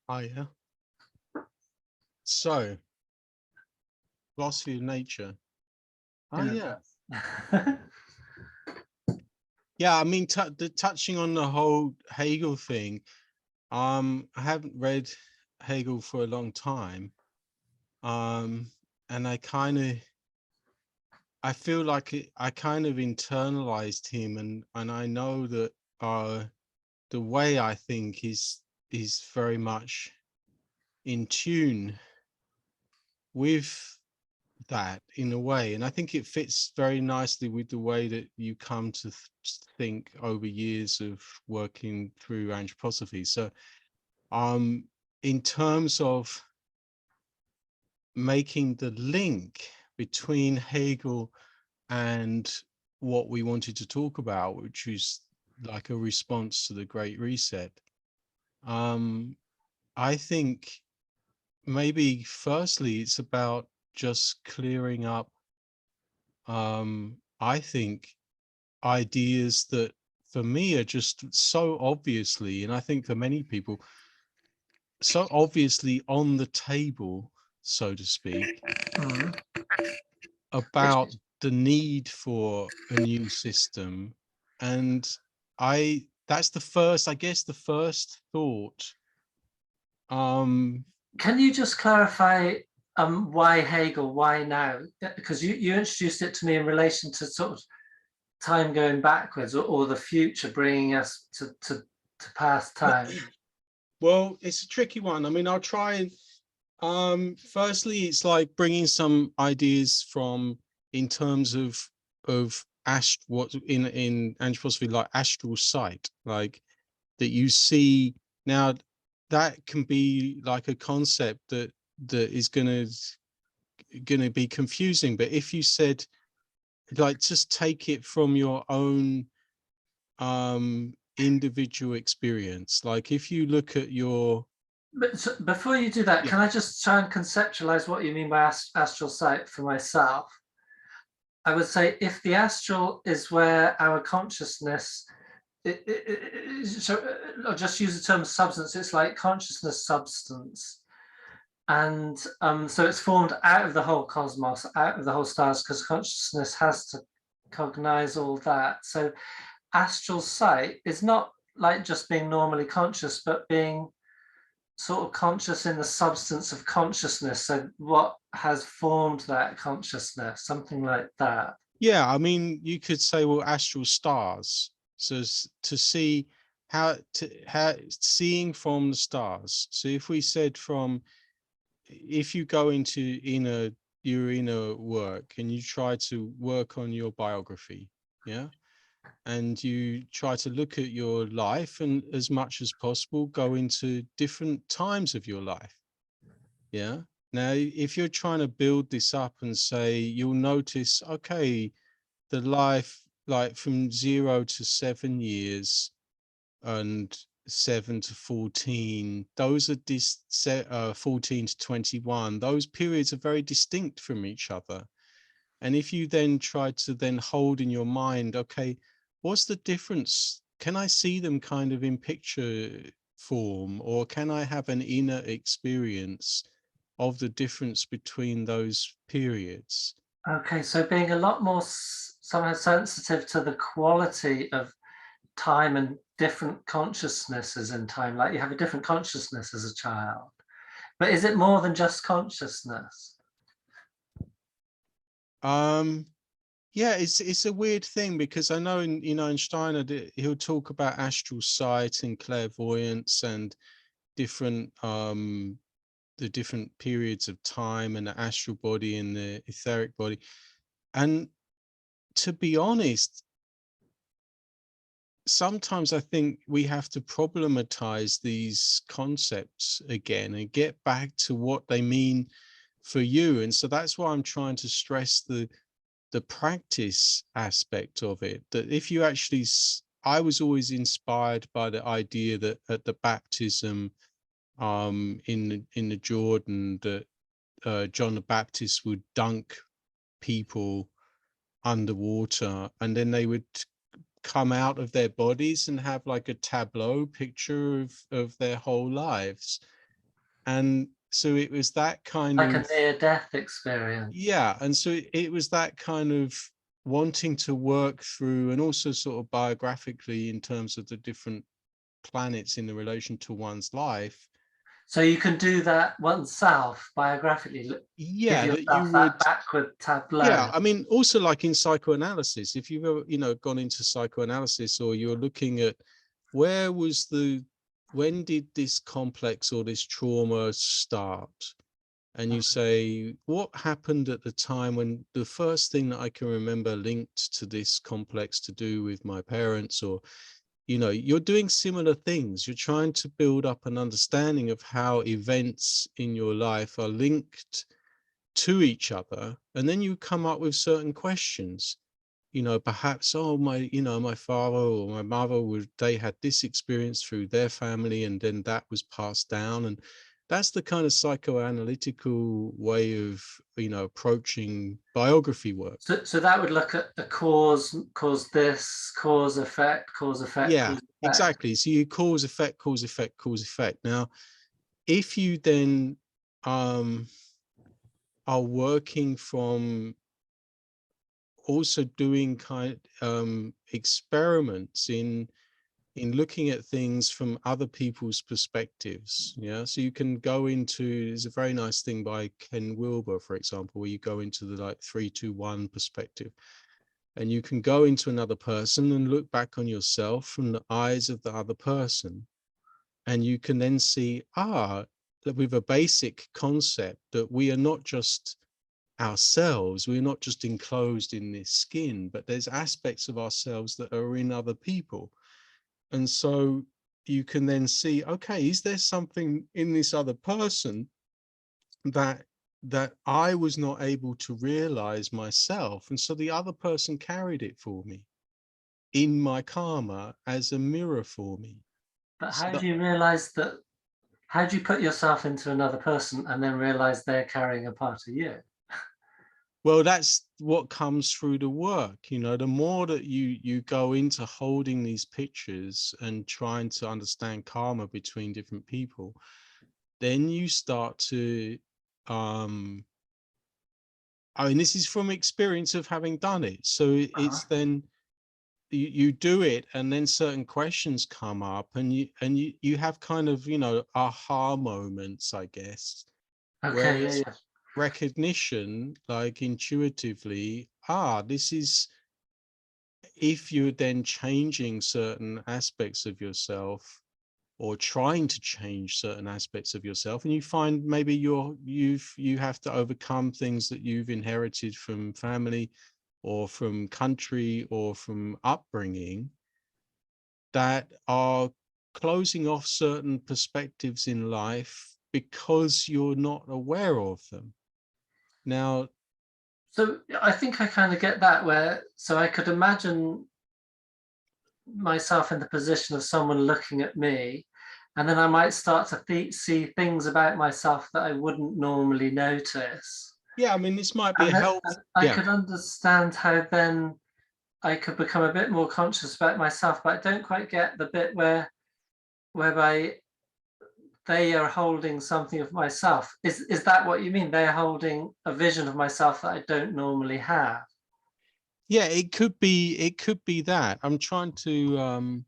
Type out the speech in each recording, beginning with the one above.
Oh, yeah. So, philosophy of nature. Oh, yeah. Yeah, I mean, touching on the whole Hegel thing, I haven't read Hegel for a long time. And I feel like I kind of internalized him, and I know that the way I think is very much in tune with that in a way, and I think it fits very nicely with the way that you come to think over years of working through anthroposophy. So in terms of making the link between Hegel and what we wanted to talk about, which is like a response to the Great Reset, I think maybe firstly it's about just clearing up I think ideas that for me are just so obviously, and I think for many people, so obviously on the table, so to speak, about the need for a new system. And that's the first, I guess the first thought. Can you just clarify why Hegel, why now? Because you introduced it to me in relation to sort of time going backwards, or the future bringing us to past time. Well, it's a tricky one. I mean, I'll try and firstly, it's like bringing some ideas from in terms of what in anthroposophy, like astral sight, like that you see now. That can be like a concept that is going to be confusing, but if you said like just take it from your own individual experience, like if you look at your But so before you do that, can I just try and conceptualize what you mean by astral sight for myself? I would say if the astral is where our consciousness, so I'll just use the term substance, it's like consciousness substance. And so it's formed out of the whole cosmos, out of the whole stars, because consciousness has to cognize all that. So astral sight is not like just being normally conscious, but being sort of conscious in the substance of consciousness. So what has formed that consciousness, something like that. Yeah, I mean, you could say, well, astral stars. So to see how seeing from the stars. So if we said if you go into your inner work and you try to work on your biography, yeah, and you try to look at your life and as much as possible go into different times of your life, yeah. Now, if you're trying to build this up and say, you'll notice, okay, the life like from 0 to 7 years and 7 to 14, those are 14 to 21, those periods are very distinct from each other. And if you then try to then hold in your mind, okay, what's the difference? Can I see them kind of in picture form, or can I have an inner experience of the difference between those periods? Okay, so being a lot more somehow sensitive to the quality of time and different consciousnesses in time, like you have a different consciousness as a child. But is it more than just consciousness? Yeah, it's a weird thing, because I know in Steiner he'll talk about astral sight and clairvoyance and different the different periods of time and the astral body and the etheric body. And to be honest, sometimes I think we have to problematize these concepts again and get back to what they mean for you. And so that's why I'm trying to stress the practice aspect of it, that if you actually, I was always inspired by the idea that at the baptism in the Jordan, that John the Baptist would dunk people underwater and then they would come out of their bodies and have like a tableau picture of their whole lives. And so it was that kind like of, a near-death experience. yeah. And so it was that kind of wanting to work through, and also sort of biographically in terms of the different planets in the relation to one's life. So you can do that oneself biographically, give Yeah, that you yourself would. that backward Yeah, tableau. I mean, also like in psychoanalysis, if you've ever, gone into psychoanalysis, or you're looking at where was the, when did this complex or this trauma start? And you say, what happened at the time when the first thing that I can remember linked to this complex to do with my parents, or, you're doing similar things. You're trying to build up an understanding of how events in your life are linked to each other, and then you come up with certain questions. Perhaps, oh, my father or my mother they had this experience through their family, and then that was passed down. And that's the kind of psychoanalytical way of approaching biography work. So that would look at the cause this, cause effect, cause effect, Yeah, cause effect. exactly. So you cause effect, cause effect, cause effect. Now, if you then are working from also doing experiments in looking at things from other people's perspectives. Yeah, so you can go into, there's a very nice thing by Ken Wilber, for example, where you go into the like 3-2-1 perspective, and you can go into another person and look back on yourself from the eyes of the other person, and you can then see, with a basic concept that we are not just ourselves, we're not just enclosed in this skin, but there's aspects of ourselves that are in other people. And so you can then see, okay, is there something in this other person that I was not able to realize myself, and so the other person carried it for me in my karma as a mirror for me. But So how that, do you realize that? How do you put yourself into another person and then realize they're carrying a part of you? well, that's what comes through the work. The more that you go into holding these pictures and trying to understand karma between different people, then you start to I mean, this is from experience of having done it. So it's then you do it, and then certain questions come up, and you have kind of aha moments, I guess, Okay, yeah, whereas yeah. recognition, like intuitively, this is, if you're then changing certain aspects of yourself, or trying to change certain aspects of yourself, and you find maybe you have to overcome things that you've inherited from family or from country or from upbringing, that are closing off certain perspectives in life because you're not aware of them. Now, So I think I kind of get that, so I could imagine myself in the position of someone looking at me, and then I might start to see things about myself that I wouldn't normally notice. yeah, I mean, this might be a And then help. I Yeah. could understand how then I could become a bit more conscious about myself, but I don't quite get the bit whereby they are holding something of myself. Is that what you mean? They're holding a vision of myself that I don't normally have. Yeah, it could be that. I'm trying to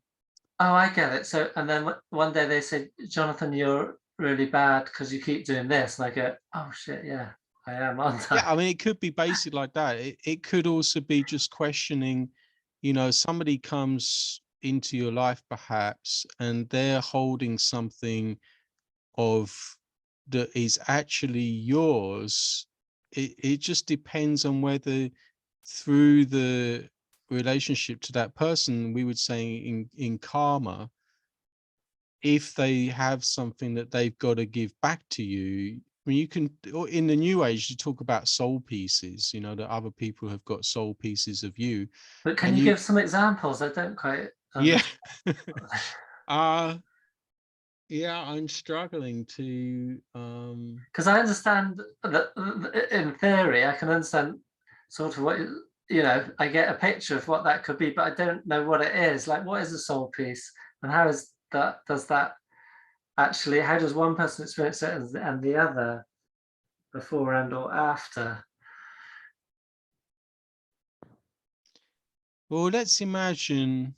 Oh, I get it. So, and then one day they say, Jonathan, you're really bad because you keep doing this. And I go, oh shit, yeah, I am, aren't yeah, I? I mean, it could be basic like that. It could also be just questioning, somebody comes into your life perhaps, and they're holding something of that is actually yours. It just depends on whether, through the relationship to that person, we would say in karma, if they have something that they've got to give back to you. I mean, you can, or in the new age, you talk about soul pieces, that other people have got soul pieces of you. But can And you you, give some examples? I don't quite yeah. understand. uh yeah, I'm struggling to Because I understand that in theory, I can understand sort of what, I get a picture of what that could be, but I don't know what it is. Like, what is a soul piece and how is that, does that actually, how does one person experience it and the other, before and or after? Well, let's imagine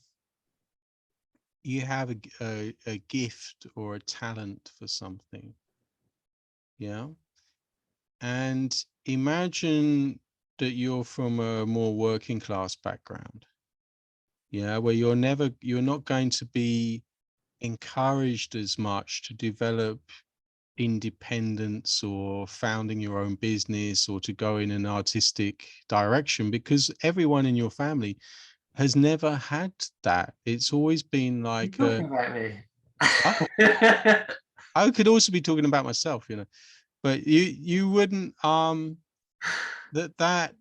you have a gift or a talent for something, yeah? And imagine that you're from a more working class background, yeah, where you're not going to be encouraged as much to develop independence or founding your own business or to go in an artistic direction, because everyone in your family has never had that. It's always been You're like talking about me. I could also be talking about myself, you know, but you wouldn't that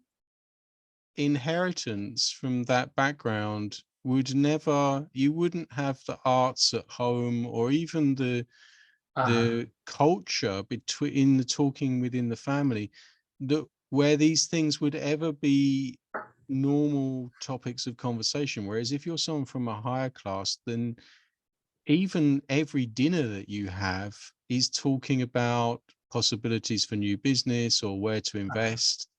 inheritance from that background would never, you wouldn't have the arts at home or even the culture between the talking within the family, that where these things would ever be normal topics of conversation. Whereas if you're someone from a higher class, then even every dinner that you have is talking about possibilities for new business or where to invest.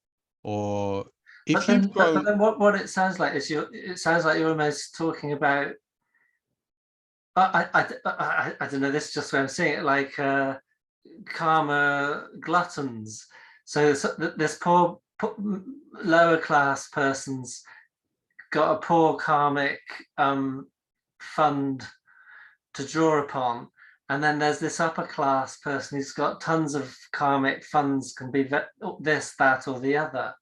Or but if you've then, but, grown, but then, what it sounds like is it sounds like you're almost talking about. I don't know. This is just where I'm seeing it, like karma gluttons. So this poor lower class person's got a poor karmic fund to draw upon, and then there's this upper class person who's got tons of karmic funds, can be this, that, or the other.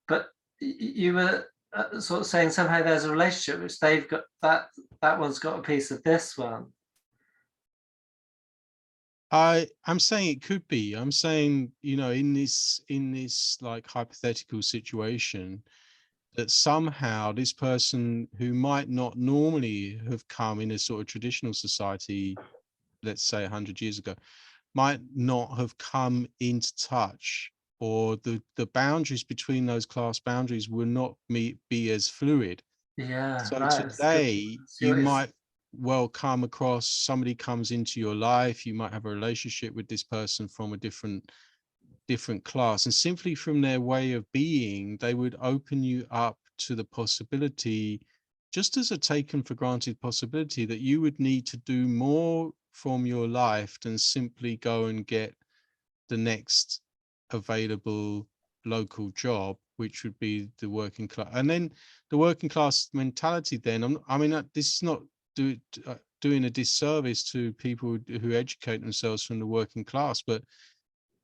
But you were sort of saying somehow there's a relationship which they've got, that one's got a piece of this one. I'm saying it could be. I'm saying, you know, in this like hypothetical situation, that somehow this person who might not normally have come in a sort of traditional society, let's say 100 years ago, might not have come into touch, or the boundaries between those class boundaries will not be as fluid. Yeah, So right. It's good. today See you what might well come across somebody comes into your life, you might have a relationship with this person from a different class, and simply from their way of being, they would open you up to the possibility, just as a taken for granted possibility, that you would need to do more from your life than simply go and get the next available local job, which would be the working class. And then the working class mentality, then, I mean, this is not doing a disservice to people who educate themselves from the working class, but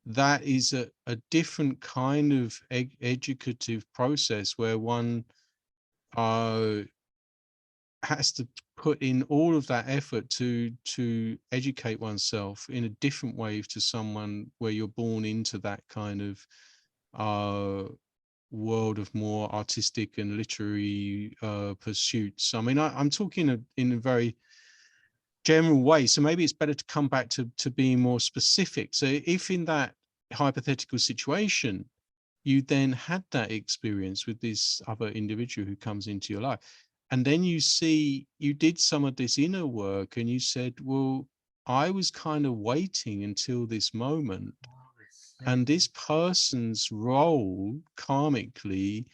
that is a different kind of educative process where one has to put in all of that effort to educate oneself in a different way to someone where you're born into that kind of world of more artistic and literary pursuits. I mean, I'm talking in a very general way, so maybe it's better to come back to being more specific. So if in that hypothetical situation you then had that experience with this other individual who comes into your life, and then you see you did some of this inner work and you said, well, I was kind of waiting until this moment, and this person's role karmically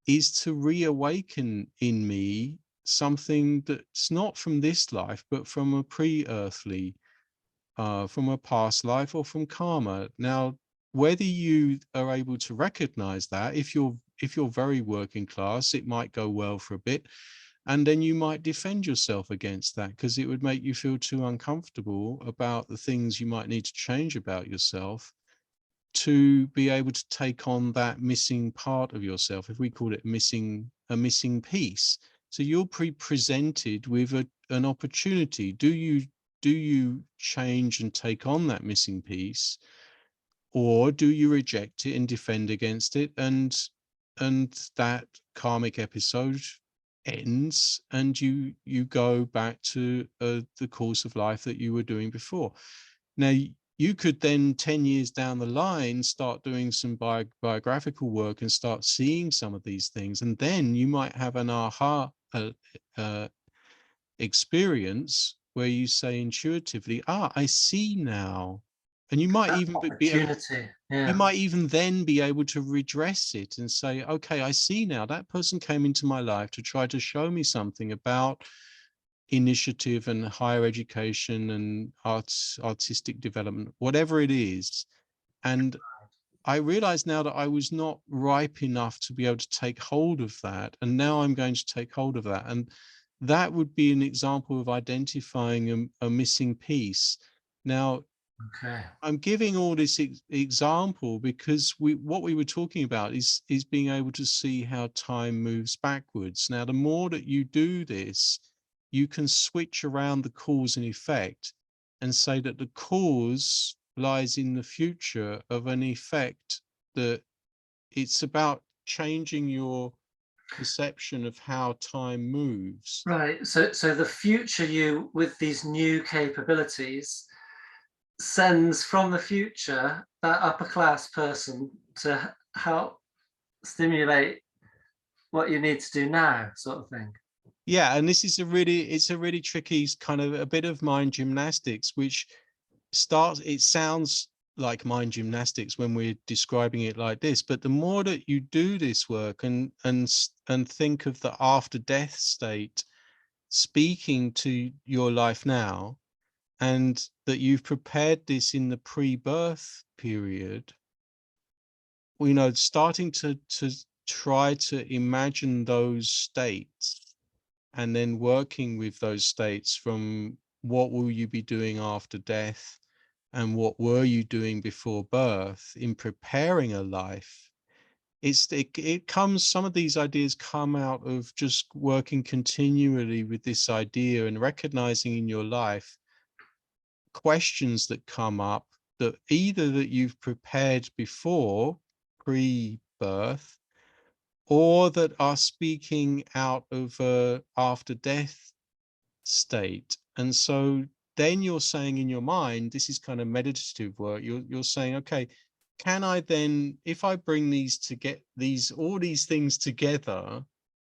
is to reawaken in me something that's not from this life but from a pre-earthly, from a past life or from karma. Now, whether you are able to recognize that, if you're very working class, it might go well for a bit, and then you might defend yourself against that because it would make you feel too uncomfortable about the things you might need to change about yourself to be able to take on that missing part of yourself, if we call it a missing piece. So you're presented with an opportunity. Do you change and take on that missing piece, or do you reject it and defend against it, and that karmic episode ends and you go back to the course of life that you were doing before? Now, you could then 10 years down the line start doing some biographical work and start seeing some of these things, and then you might have an aha experience where you say intuitively, ah, I see now. And you might That even be able, opportunity. you Yeah. might even then be able to redress it and say, okay, I see now that person came into my life to try to show me something about initiative and higher education and artistic development, whatever it is. And I realize now that I was not ripe enough to be able to take hold of that. And now I'm going to take hold of that. And that would be an example of identifying a missing piece. Now, Okay. I'm giving all this example because what we were talking about is being able to see how time moves backwards. Now, the more that you do this, you can switch around the cause and effect and say that the cause lies in the future of an effect, that it's about changing your perception of how time moves. Right. So the future you with these new capabilities sends from the future that upper class person to help stimulate what you need to do now, sort of thing. Yeah, and this is it's a really tricky kind of a bit of mind gymnastics, which it sounds like mind gymnastics when we're describing it like this, but the more that you do this work and think of the after death state speaking to your life now, and that you've prepared this in the pre-birth period, starting to try to imagine those states and then working with those states from what will you be doing after death and what were you doing before birth in preparing a life. It comes, some of these ideas come out of just working continually with this idea and recognizing in your life questions that come up that either that you've prepared before pre-birth, or that are speaking out of a after death state. And so then you're saying in your mind, this is kind of meditative work, you're saying, okay, can I then, if I bring all these things together,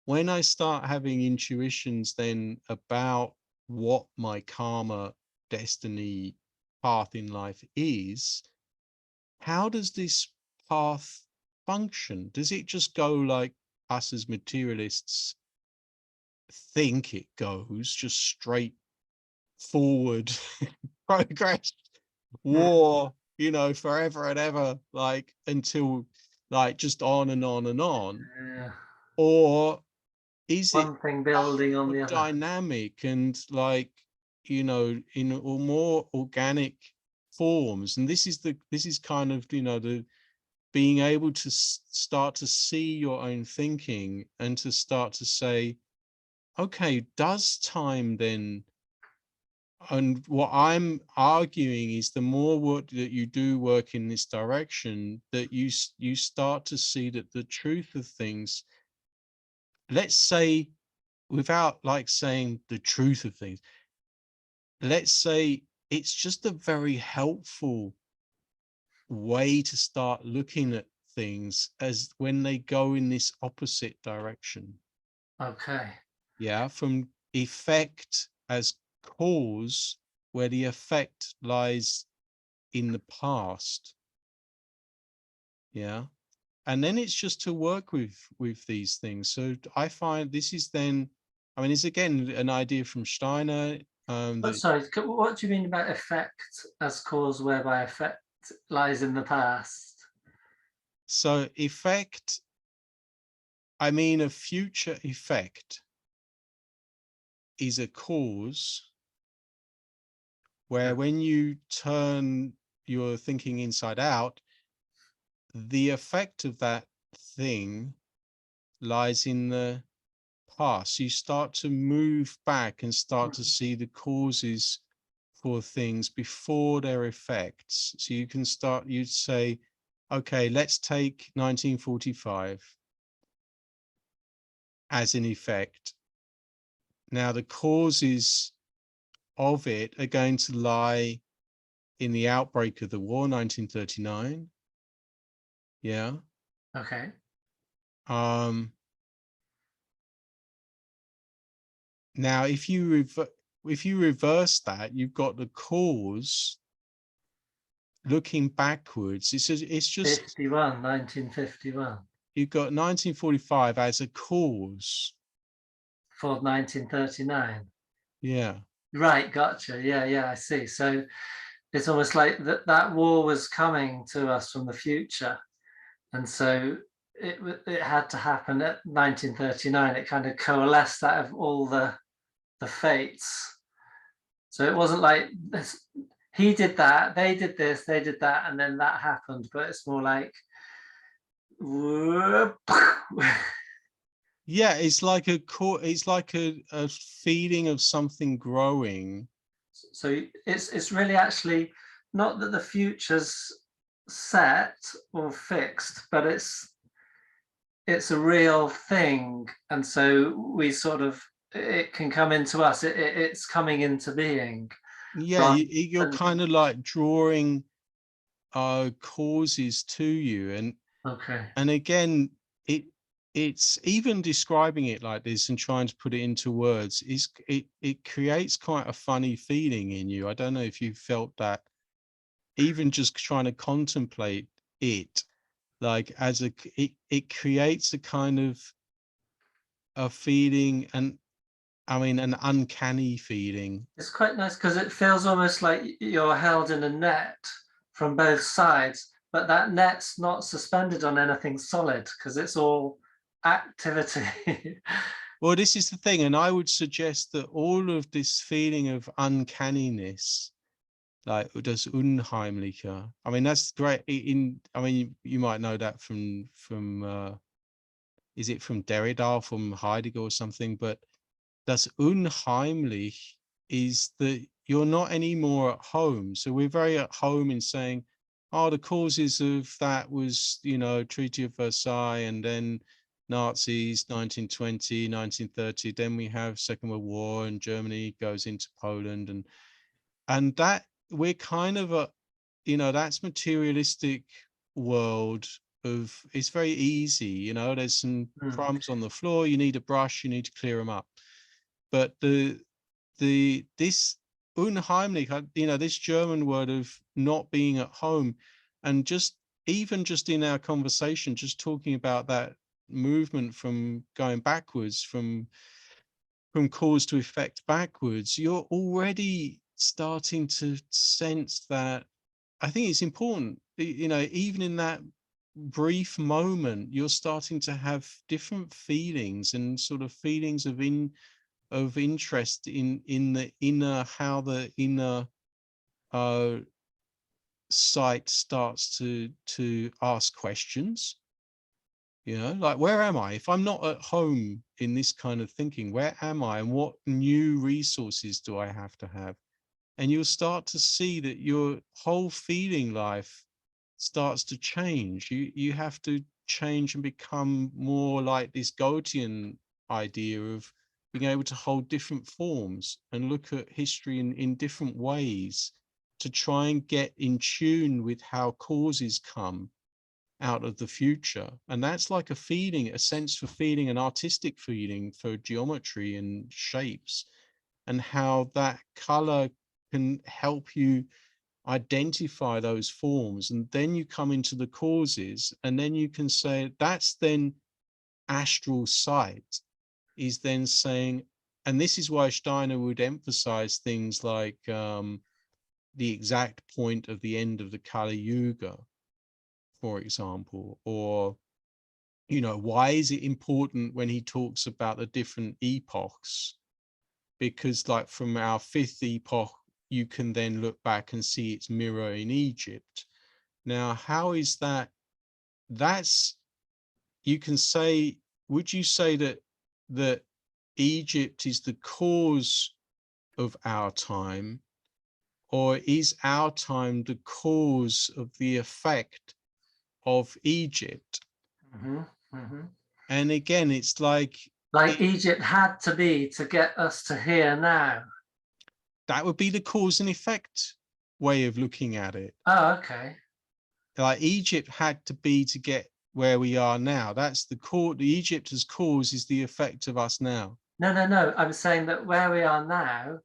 when I start having intuitions then about what my karma, destiny, path in life is, how does this path function? Does it just go like us as materialists think it goes, just straight forward progress, war, forever and ever, like until like just on and on and on? Yeah. Or is it One thing building on more the other. dynamic and like, in or more organic forms? And this is kind of, the being able to start to see your own thinking and to start to say, okay, does time then, and what I'm arguing is the more work that you do work in this direction, that you start to see that the truth of things, let's say, without like saying the truth of things, let's say it's just a very helpful way to start looking at things as when they go in this opposite direction. Okay. Yeah, from effect as cause, where the effect lies in the past. Yeah, and then it's just to work with these things. So I find this is then, I mean, it's again an idea from Steiner, But that, sorry, what do you mean about effect as cause whereby effect lies in the past? so effect, I mean, a future effect is a cause where when you turn your thinking inside out, the effect of that thing lies in the past. You start to move back and start to see the causes for things before their effects. So you'd say, okay, let's take 1945 as an effect. Now, the causes of it are going to lie in the outbreak of the war, 1939. Yeah. Okay. Now, if you if you reverse that, you've got the cause looking backwards. It's just 1951. You've got 1945 as a cause. For 1939. Yeah. Right, gotcha. Yeah, I see. So it's almost like that war was coming to us from the future, and so it had to happen at 1939. It kind of coalesced out of all the fates. So it wasn't like this, he did that, they did this, they did that, and then that happened. But it's more like, yeah, it's like a feeling of something growing. So it's really actually not that the future's set or fixed, but it's a real thing, and so we sort of, it can come into us. It's coming into being. Yeah, you're kind of like drawing causes to you, and okay. And again, it's even describing it like this and trying to put it into words it creates quite a funny feeling in you. I don't know if you felt that, even just trying to contemplate it, like as it creates a kind of a feeling, and I mean an uncanny feeling. It's quite nice because it feels almost like you're held in a net from both sides, but that net's not suspended on anything solid because it's all activity. Well, this is the thing, and I would suggest that all of this feeling of uncanniness, like das Unheimliche, I mean, that's great. I mean, you might know that from is it from Derrida, from Heidegger or something, but das Unheimlich is that you're not anymore at home. So we're very at home in saying, oh, the causes of that was, Treaty of Versailles, and then Nazis, 1920, 1930. Then we have Second World War, and Germany goes into Poland, and that we're kind of a, that's materialistic world of, it's very easy. There's some crumbs on the floor. You need a brush. You need to clear them up. But this unheimlich, this German word of not being at home, and just in our conversation, just talking about that movement from going backwards, from cause to effect backwards, you're already starting to sense that. I think it's important, even in that brief moment, you're starting to have different feelings, and sort of feelings of interest in the inner, how the inner sight starts to ask questions. Like, where am I? If I'm not at home in this kind of thinking, where am I, and what new resources do I have to have? And you'll start to see that your whole feeling life starts to change. You have to change and become more like this Goethean idea of being able to hold different forms and look at history in different ways, to try and get in tune with how causes come out of the future. And that's like a feeling, a sense for feeling, an artistic feeling for geometry and shapes, and how that color can help you identify those forms. And then you come into the causes, and then you can say that's then astral sight, is then saying, and this is why Steiner would emphasize things like the exact point of the end of the Kali Yuga, for example, or why is it important when he talks about the different epochs? Because like from our fifth epoch, you can then look back and see its mirror in Egypt. Now, how is that? That's, you can say, would you say that Egypt is the cause of our time, or is our time the cause of the effect of Egypt? And again, it's like Egypt had to be to get us to here now. That would be the cause and effect way of looking at it. Oh, okay. Like Egypt had to be to get where we are now. That's the core. The Egypt as cause is the effect of us now. No. I'm saying that where we are now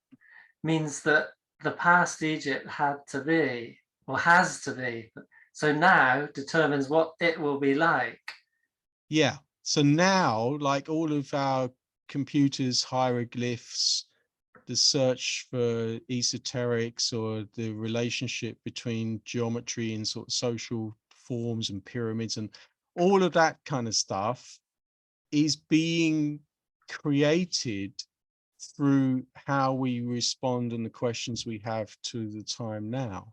means that the past Egypt had to be, or has to be. So now determines what it will be like. Yeah. So now, like all of our computers, hieroglyphs, the search for esoterics, or the relationship between geometry and sort of social forms and pyramids and all of that kind of stuff is being created through how we respond and the questions we have to the time now.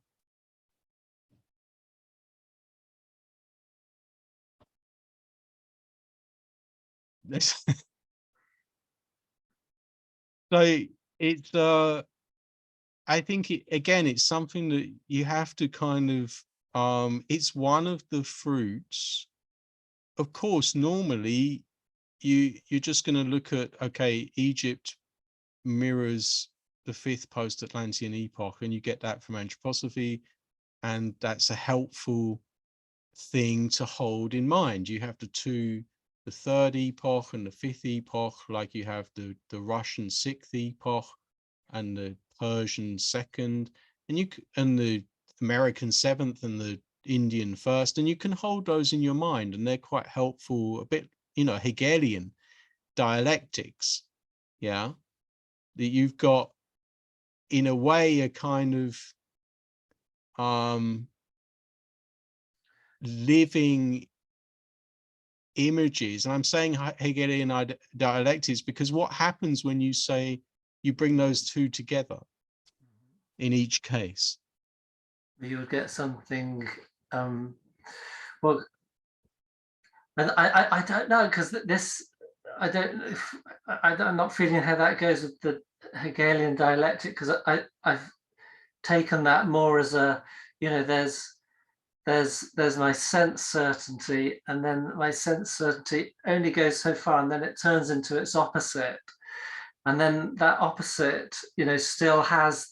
So it's I think again, it's something that you have to kind of it's one of the fruits. Of course, normally you're just going to look at, okay, Egypt mirrors the fifth post-Atlantean epoch, and you get that from anthroposophy, and that's a helpful thing to hold in mind. You have the third epoch and the fifth epoch, like you have the Russian sixth epoch and the Persian second, and the American seventh and the Indian first, and you can hold those in your mind, and they're quite helpful, a bit, Hegelian dialectics. Yeah, that you've got, in a way, a kind of living images. And I'm saying Hegelian dialectics because what happens when you say you bring those two together in each case? You would get something, well, and I don't know, because this, I'm not feeling how that goes with the Hegelian dialectic, because I've taken that more as a, there's my sense certainty, and then my sense certainty only goes so far, and then it turns into its opposite, and then that opposite, still has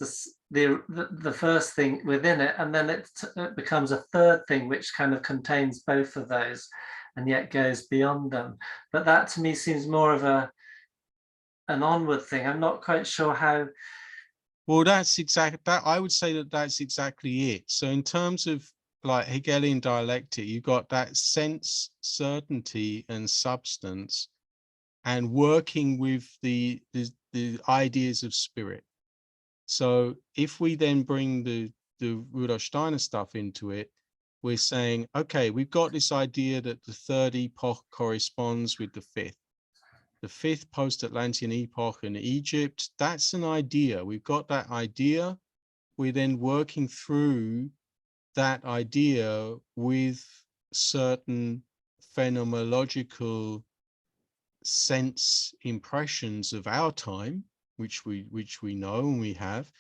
the first thing within it, and then it becomes a third thing which kind of contains both of those, and yet goes beyond them. But that to me seems more of an onward thing. I'm not quite sure how. Well, that's exactly that. I would say that that's exactly it. So in terms of like Hegelian dialectic, you've got that sense, certainty, and substance, and working with the ideas of spirit. So if we then bring the Rudolf Steiner stuff into it, we're saying, okay, we've got this idea that the third epoch corresponds with the fifth post-Atlantean epoch in Egypt. That's an idea. We've got that idea. We're then working through that idea with certain phenomenological sense impressions of our time, which we know and we have,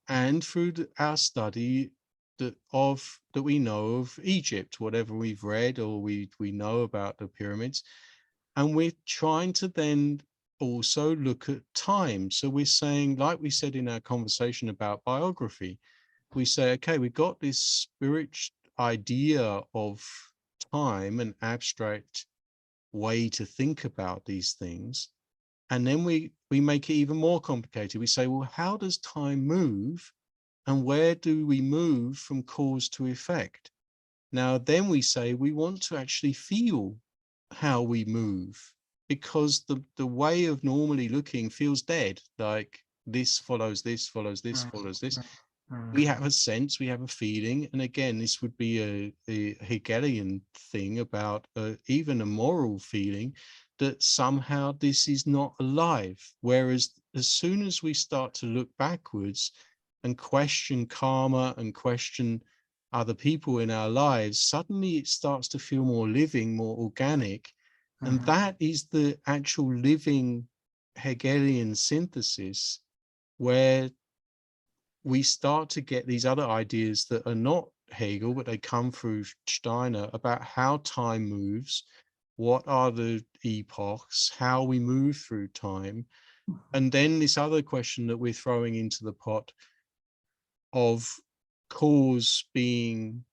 and through our study that we know of Egypt, whatever we've read or we know about the pyramids. And we're trying to then also look at time. So we're saying, like we said in our conversation about biography, we say, okay, we've got this spiritual idea of time, an abstract way to think about these things. And then we make it even more complicated. We say, well, how does time move? And where do we move from cause to effect? Now, then we say we want to actually feel how we move, because the way of normally looking feels dead. Like this follows this, follows this, follows this. We have a sense, we have a feeling. And again, this would be a Hegelian thing about even a moral feeling that somehow this is not alive. Whereas as soon as we start to look backwards and question karma and question other people in our lives, suddenly it starts to feel more living, more organic. And that is the actual living Hegelian synthesis, where we start to get these other ideas that are not Hegel, but they come through Steiner, about how time moves, what are the epochs, how we move through time. And then this other question that we're throwing into the pot of cause being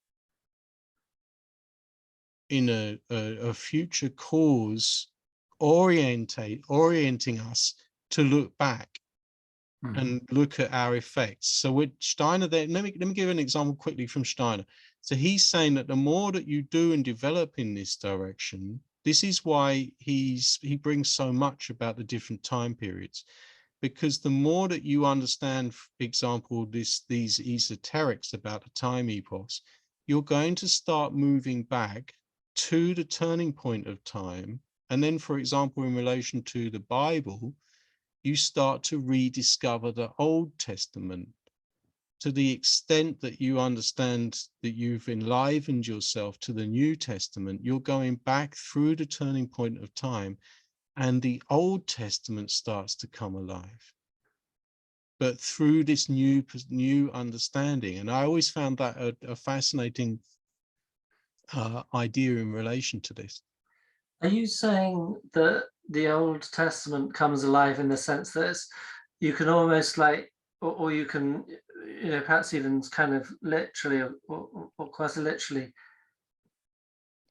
in a future cause orienting us to look back. and look at our effects. So with Steiner, there, let me give an example quickly from Steiner. So he's saying that the more that you do and develop in this direction, this is why he brings so much about the different time periods, because the more that you understand, for example, these esoterics about the time epochs, you're going to start moving back to the turning point of time. And then, for example, in relation to the Bible, you start to rediscover the Old Testament. To the extent that you understand that you've enlivened yourself to the New Testament, you're going back through the turning point of time, and the Old Testament starts to come alive, but through this new understanding. And I always found that a fascinating idea in relation to this. Are you saying that the Old Testament comes alive in the sense that you can almost like, or you can, you know, perhaps even kind of literally or quasi literally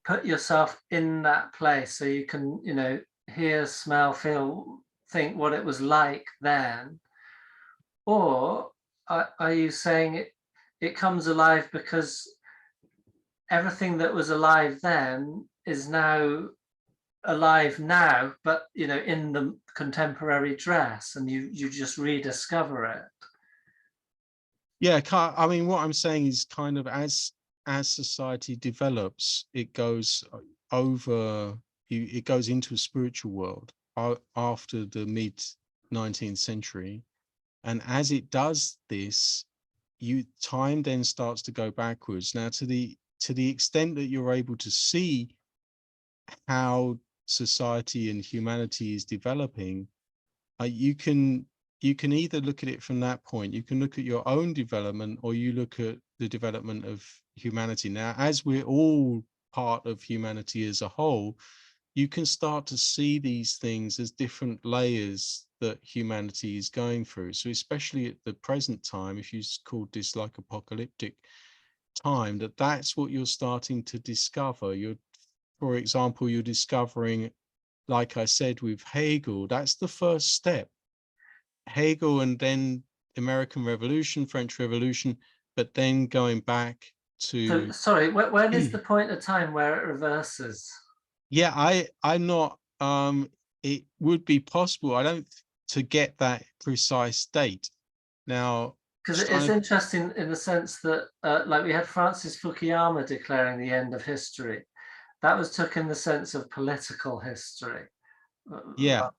put yourself in that place, so you can, you know, hear, smell, feel, think what it was like then? Or are you saying it comes alive because everything that was alive then is now alive now, but, you know, in the contemporary dress, and you just rediscover it? Yeah, I mean, what I'm saying is kind of as society develops, it goes over, it goes into a spiritual world after the mid 19th century. And as it does this, time then starts to go backwards. Now, to the extent that you're able to see how society and humanity is developing, you can either look at it from that point. You can look at your own development, or you look at the development of humanity. Now, as we're all part of humanity as a whole, you can start to see these things as different layers that humanity is going through. So especially at the present time, if you called this like apocalyptic time, that's what you're starting to discover. For example, you're discovering, like I said, with Hegel, that's the first step. Hegel, and then American Revolution, French Revolution, but then going back to... So, sorry, when is the point of time where it reverses? Yeah, I'm not, it would be possible, I don't, to get that precise date. Now, because it's interesting in the sense that, like, we had Francis Fukuyama declaring the end of history. That was took in the sense of political history. Yeah.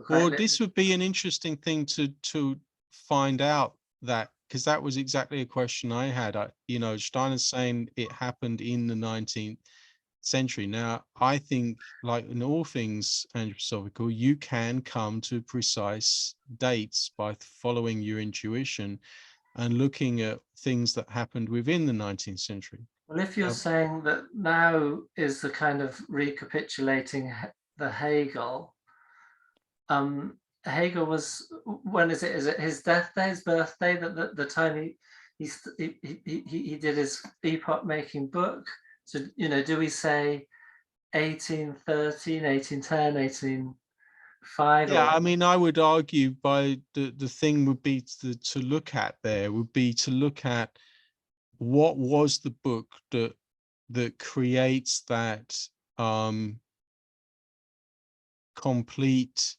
Well, this would be an interesting thing to find out, that, because that was exactly a question I had. You know, Steiner's saying it happened in the 19th century. Now, I think, like in all things anthroposophical, you can come to precise dates by following your intuition and looking at things that happened within the 19th century. Well, if you're saying that now is the kind of recapitulating the Hegel, Hegel was, when is it? Is it his death day, his birthday, that the time he did his epoch-making book? So, you know, do we say 1813, 1810, 1805? Yeah, I mean, I would argue by the thing would be to look at there would be to look at what was the book that creates that complete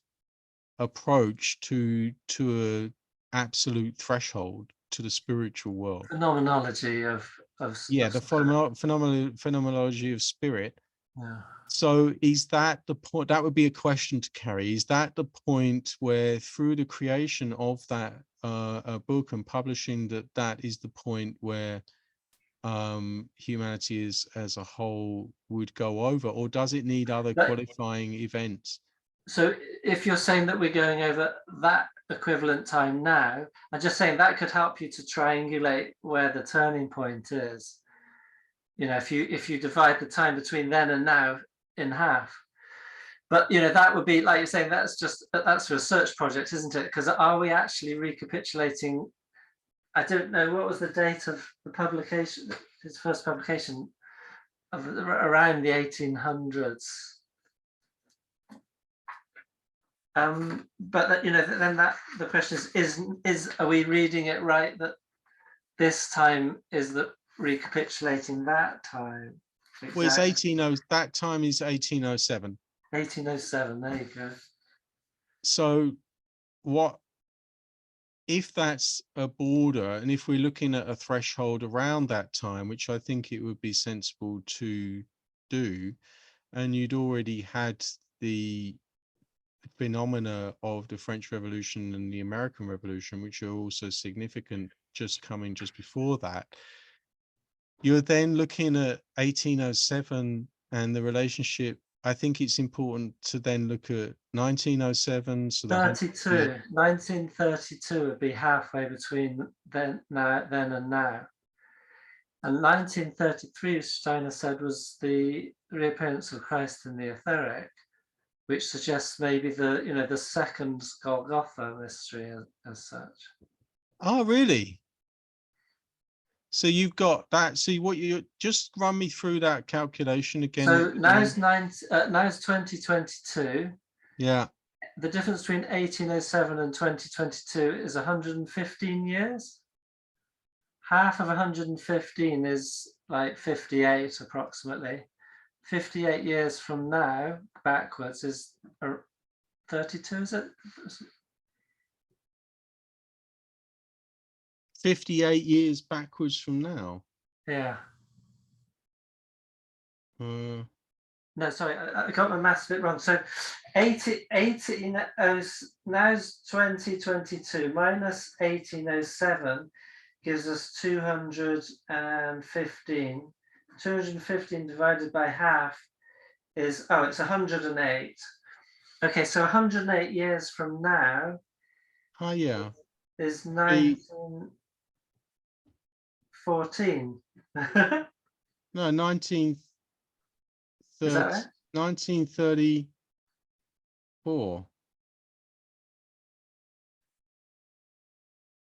approach to a absolute threshold to the spiritual world. Phenomenology of Yeah, the phenomenology of spirit. Yeah. So is that the point? That would be a question to carry. Is that the point where, through the creation of that book and publishing, that is the point where humanity as a whole would go over, or does it need other qualifying events? So if you're saying that we're going over that equivalent time now, I'm just saying that could help you to triangulate where the turning point is. You know, if you divide the time between then and now in half. But, you know, that would be, like you're saying, that's a research project, isn't it? Because are we actually recapitulating? I don't know, what was the date of the publication, his first publication, of around the 1800s? But that, then that the question is are we reading it right that this time is the recapitulating that time? Well, it's 1800. That time is 1807. 1807. There you go. So, what if that's a border, and if we're looking at a threshold around that time, which I think it would be sensible to do, and you'd already had the phenomena of the French Revolution and the American Revolution, which are also significant, just before that, you're then looking at 1807 and the relationship. I think it's important to then look at 1907. So 1932 would be halfway between then and now. And 1933, Steiner said, was the reappearance of Christ in the etheric, which suggests maybe the second Golgotha mystery as such. Oh, really? So you've got that. See, what you just run me through that calculation again. So now it's 2022. Yeah. The difference between 1807 and 2022 is 115 years. Half of 115 is like 58 approximately. 58 years from now backwards is 32, is it? 58 years backwards from now. Yeah. No, sorry, I got my maths a bit wrong. So 80 now is 2022 minus 1807 gives us 215. 215 divided by half is, it's 108. Okay, so 108 years from now yeah, is 1914. No, 1930, Is that right? 1934.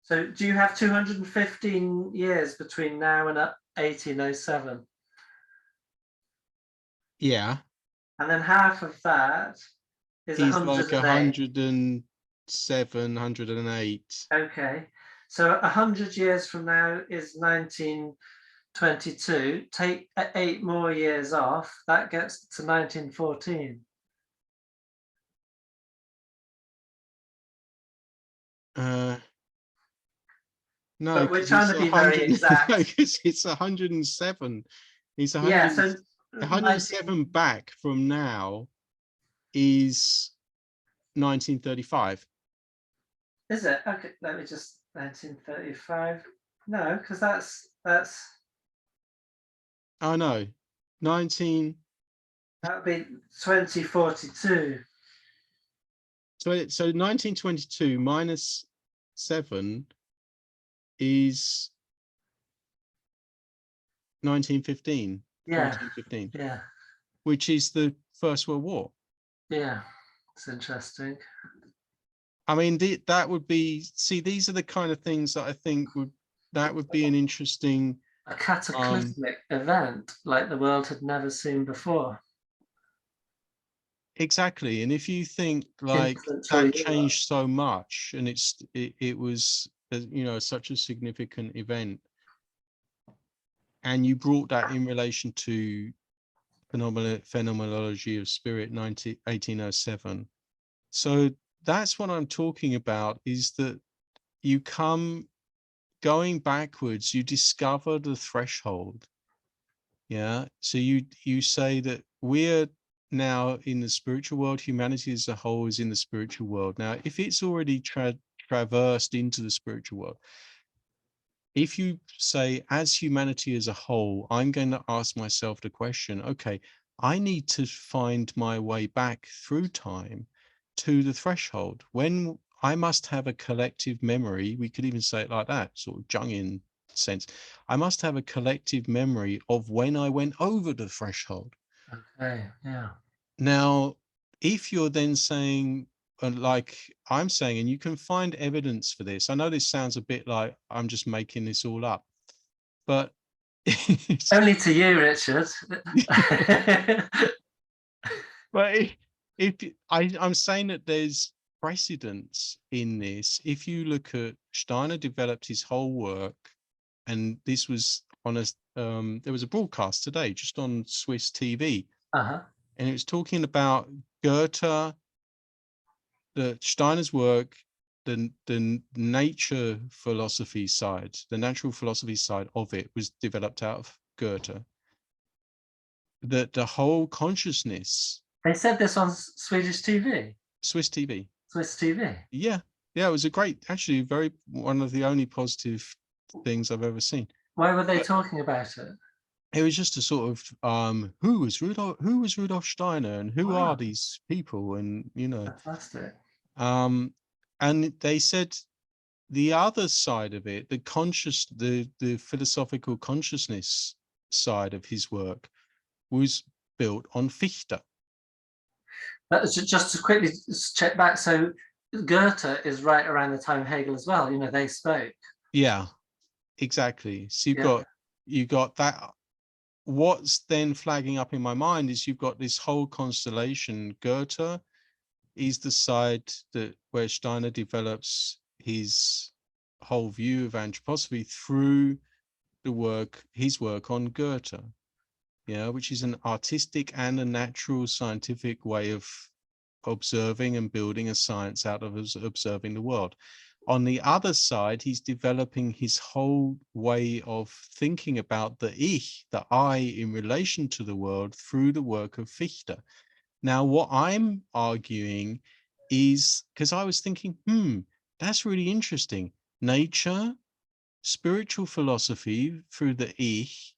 So do you have 215 years between now and 1807? Yeah. And then half of that is He's 108. like 107, 108. Okay. So 100 years from now is 1922. Take 8 more years off. That gets to 1914. No, but we're trying to be very exact. No, because it's 107. It's 100, yeah, so 107 back from now is 1935. Is it? Okay, let me just 1935. No, because that's Oh no, 19. That would be 2042. So 1922 minus 7 is 1915. Yeah. 1915. Yeah. Which is the First World War. Yeah, it's interesting. I mean, that would be, see, these are the kind of things that I think would be an interesting, a cataclysmic event like the world had never seen before. Exactly. And if you think like that changed so much, and it was, such a significant event, and you brought that in relation to phenomenology of spirit 1807. So that's what I'm talking about, is that you going backwards, you discover the threshold. Yeah. So you say that we're now in the spiritual world, humanity as a whole is in the spiritual world. Now, if it's already traversed into the spiritual world, if you say, as humanity as a whole, I'm going to ask myself the question, okay, I need to find my way back through time to the threshold. When I must have a collective memory, we could even say it like that, sort of Jungian sense. I must have a collective memory of when I went over the threshold. Okay, yeah. Now, if you're then saying, like I'm saying, and you can find evidence for this, I know this sounds a bit like I'm just making this all up, but only to you, Richard. But I'm saying that there's precedence in this. If you look at Steiner developed his whole work, and this was on a there was a broadcast today just on Swiss TV, Uh-huh. and it was talking about Goethe, the Steiner's work, the nature philosophy side, the natural philosophy side of it was developed out of Goethe. That the whole consciousness. They said this on Swedish TV. Swiss TV. Swiss TV. Yeah, it was a great, actually, one of the only positive things I've ever seen. Why were they talking about it? It was just a sort of who was Rudolf Steiner, and who are these people, and Fantastic. And they said the other side of it, the philosophical consciousness side of his work was built on Fichte. Just to quickly check back, so Goethe is right around the time of Hegel as well. They spoke. Yeah, exactly. So you've got that. What's then flagging up in my mind is you've got this whole constellation. Goethe is the side where Steiner develops his whole view of anthroposophy through his work on Goethe, which is an artistic and a natural scientific way of observing and building a science out of observing the world. On the other side, he's developing his whole way of thinking about the Ich, the I, in relation to the world through the work of Fichte. Now, what I'm arguing is, because I was thinking, that's really interesting. Nature, spiritual philosophy through the Ich.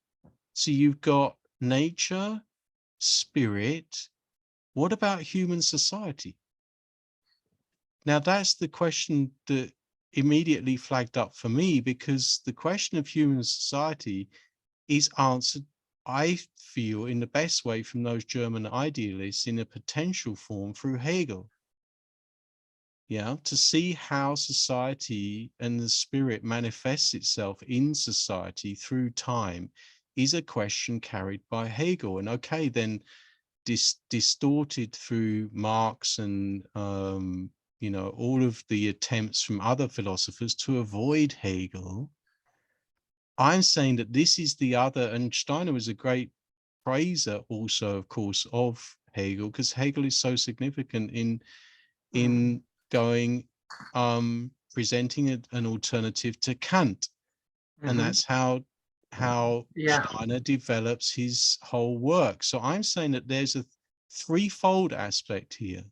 So you've got nature, spirit. What about human society? Now, that's the question that immediately flagged up for me, because the question of human society is answered, I feel, in the best way from those German idealists in a potential form through Hegel. To see how society and the spirit manifests itself in society through time is a question carried by Hegel. And okay, then distorted through Marx and all of the attempts from other philosophers to avoid Hegel. I'm saying that this is the other, and Steiner was a great praiser also, of course, of Hegel, because Hegel is so significant in going presenting an alternative to Kant. And that's how Steiner develops his whole work. So I'm saying that there's a threefold aspect here.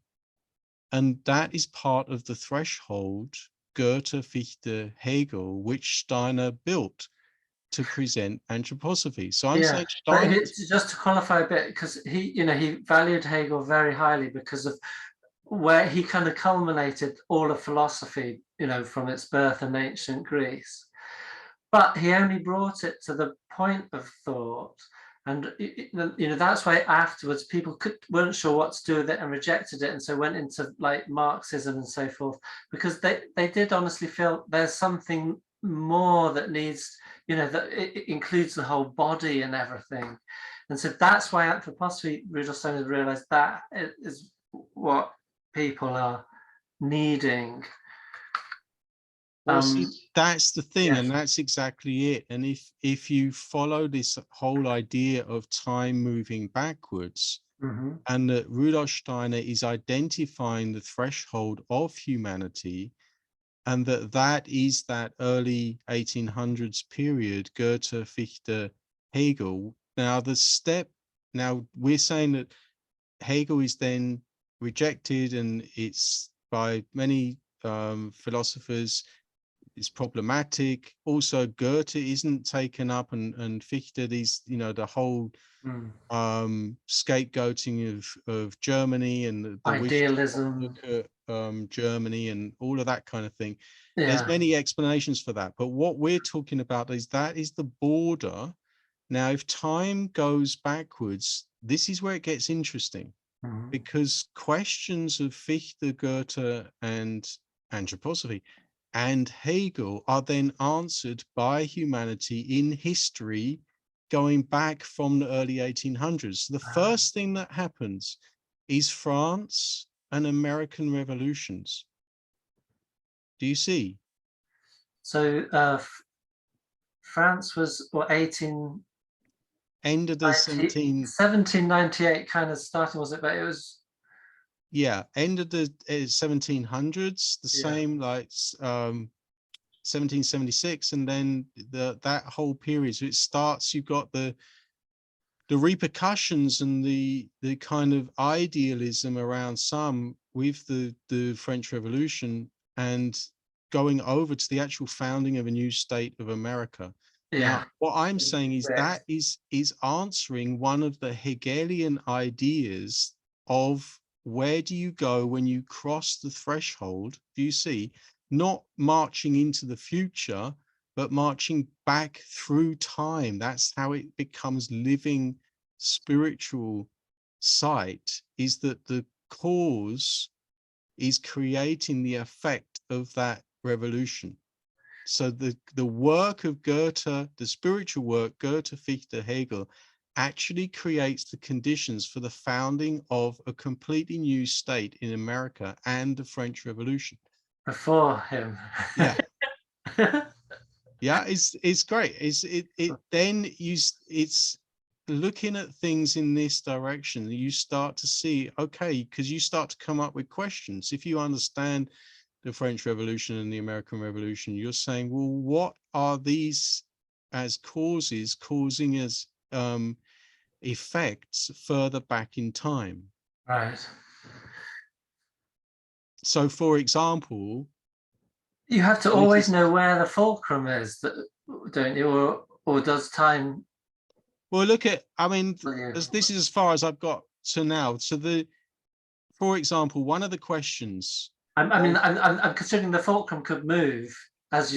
And that is part of the threshold, Goethe, Fichte, Hegel, which Steiner built to present anthroposophy. So I'm saying Steiner, just to qualify a bit, because he valued Hegel very highly because of where he kind of culminated all of philosophy, from its birth in ancient Greece. But he only brought it to the point of thought. And that's why afterwards people weren't sure what to do with it and rejected it, and so went into like Marxism and so forth, because they did honestly feel there's something more that needs, that it includes the whole body and everything. And so that's why anthroposophy, Rudolf Steiner realized that is what people are needing. see, that's the thing, and that's exactly it. And if you follow this whole idea of time moving backwards, and that Rudolf Steiner is identifying the threshold of humanity, and that is that early 1800s period, Goethe, Fichte, Hegel. Now we're saying that Hegel is then rejected, and it's by many philosophers, it's problematic. Also, Goethe isn't taken up, and Fichte, the whole scapegoating of Germany and the idealism, wish to look at Germany and all of that kind of thing. There's many explanations for that, but what we're talking about is the border. Now, if time goes backwards, this is where it gets interesting, because questions of Fichte, Goethe, and anthroposophy and Hegel are then answered by humanity in history, going back from the early 1800s. So the first thing that happens is France and American revolutions. Do you see? So France was what, 1890, End of the 1798 kind of starting, was it? But it was, yeah, end of the 1700s, the yeah, same, like 1776, and then that whole period. So it starts, you've got the repercussions and the kind of idealism around some with the French Revolution, and going over to the actual founding of a new state of America. yeah. Now, what I'm saying is Correct. that is answering one of the Hegelian ideas of where do you go when you cross the threshold? Do you see? Not marching into the future, but marching back through time. That's how it becomes living spiritual sight, is that the cause is creating the effect of that revolution. So the work of Goethe, the spiritual work, Goethe, Fichte, Hegel, actually creates the conditions for the founding of a completely new state in America and the French Revolution. Before him. Yeah. Yeah, it's great. It's looking at things in this direction. You start to see, okay, because you start to come up with questions. If you understand the French Revolution and the American Revolution, you're saying, well, what are these as causes causing as effects further back in time? Right. So, for example, You have to we always just, know where the fulcrum is, don't you? Or does time well, look at, I mean, tell you? as this is as far as I've got to now. So for example, one of the questions I mean, of, I'm considering the fulcrum could move as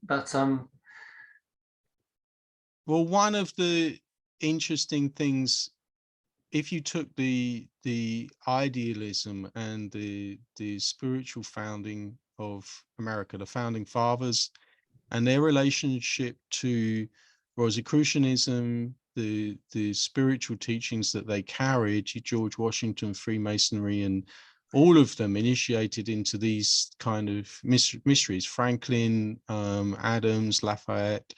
but well, one of the interesting things, if you took the idealism and the spiritual founding of America, the founding fathers, and their relationship to Rosicrucianism, the spiritual teachings that they carried, George Washington, Freemasonry, and all of them initiated into these kind of mysteries, Franklin, Adams, Lafayette,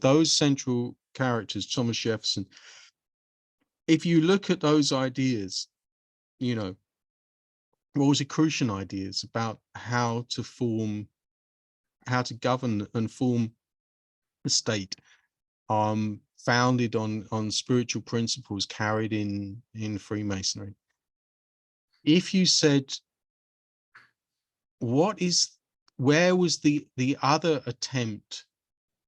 those central characters, Thomas Jefferson. If you look at those ideas, Rosicrucian ideas about how to govern and form a state, founded on spiritual principles carried in Freemasonry. If you said, where was the other attempt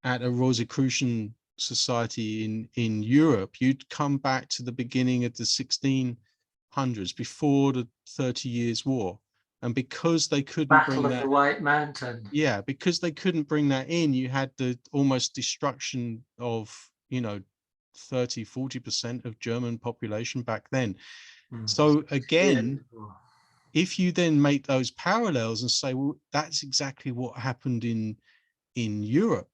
at a Rosicrucian society in Europe, you'd come back to the beginning of the 1600s, before the 30 Years' War. And because they couldn't Battle bring of the that, White Mountain. yeah, because they couldn't bring that in, you had the almost destruction of 30-40% of German population back then. So again, if you then make those parallels and say, well, that's exactly what happened in Europe,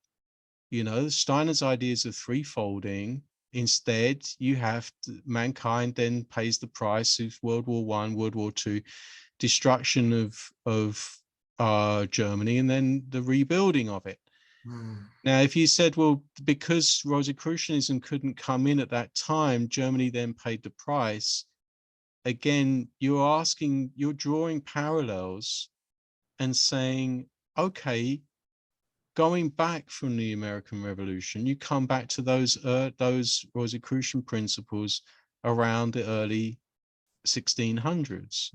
Steiner's ideas of threefolding. Instead, you have mankind then pays the price of World War I, World War II, destruction of Germany, and then the rebuilding of it. Now, if you said, well, because Rosicrucianism couldn't come in at that time, Germany then paid the price. Again, you're drawing parallels and saying, okay, going back from the American Revolution, you come back to those Rosicrucian principles around the early 1600s.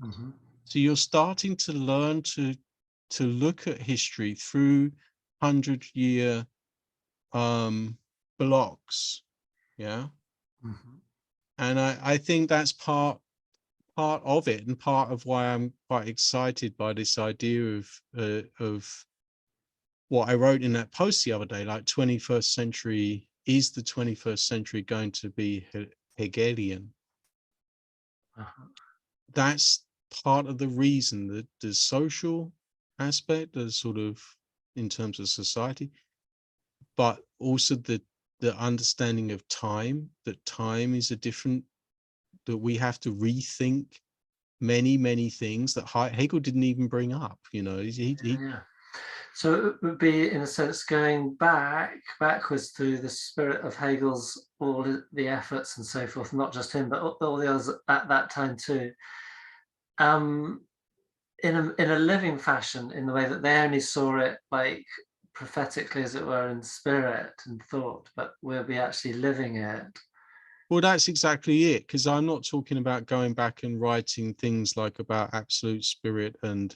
So you're starting to learn to look at history through 100-year blocks, yeah. And I think that's part of it, and part of why I'm quite excited by this idea of what I wrote in that post the other day, like 21st century, is the 21st century going to be Hegelian? That's part of the reason, that the social aspect, the sort of in terms of society, but also the understanding of time, that time is a different that we have to rethink many things that Hegel didn't even bring up. You know, Yeah. So it would be, in a sense, going backwards through the spirit of Hegel's all the efforts and so forth, not just him, but all the others at that time too. In a living fashion, in the way that they only saw it like prophetically, as it were, in spirit and thought, but we'll be actually living it. Well, that's exactly it, because I'm not talking about going back and writing things like about absolute spirit and